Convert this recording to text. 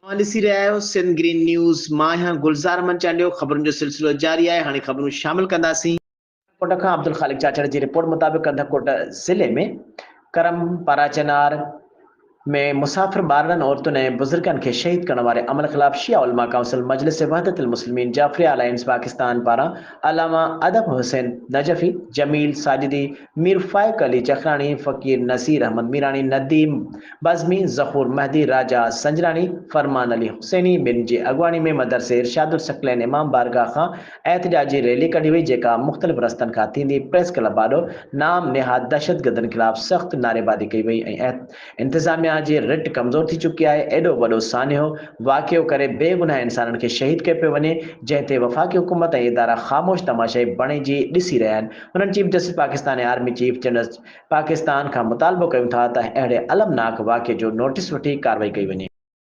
ॾिसी रहिया आहियो सिंध ग्रीन न्यूज़। मां आहियां गुलज़ार मंचांडियो। ख़बरुनि जो सिलसिलो जारी आहे। हाणे ख़बरूं शामिल कंदासीं। कोट खां अब्दुल ख़ालिक चाचड़ जी रिपोर्ट मुताबिक़ कंधकोट ज़िले में करम पाराचनार में मुसाफ़िर ॿारनि औरतुनि ऐं बुज़ुर्गनि खे शहीद करण वारे अमल ख़िलाफ़ शिया उलमा काउंसिल मजलिस वहदतुल मुस्लिमीन जाफ़री अलायंस पाकिस्तान पारां अलामा अदब हुसैन नजफ़ी, जमील साजिदी, मीर फाइक अली चखराणी, फ़कीर नसीर अहमद मीरानी, नदीम बज़मी, ज़हूर महदी, राजा संजरानी, फरमान अली हुसैनी बिन जी अॻवानी में मदरसे इरशादुल सकलैन इमाम बारगाह खां एहतिजाजी रैली कढी वई, जेका मुख़्तलिफ़ रस्तनि खां थींदी प्रेस क्लब आॾो नाम नेहाद दहशतगर्दनि ख़िलाफ़ सख़्त नारेबाज़ी कई वई ऐं इंतिज़ामिया जी रिट कमज़ोर थी चुकी आहे। एॾो वॾो सान्हो वाक़ियो करे बेगुनाह इंसाननि खे शहीद कयो पियो वञे, जंहिं ते वफ़ाक़ी हुकूमत ऐं इदारा ख़ामोश तमाशाई बणिजी ॾिसी रहिया आहिनि। हुननि चीफ जस्टिस पाकिस्तान ऐं आर्मी चीफ जनरल पाकिस्तान खां मुतालबो कयूं था त अहिड़े अलमनाक वाक़िए जो नोटिस वठी कार्रवाई कई वञे।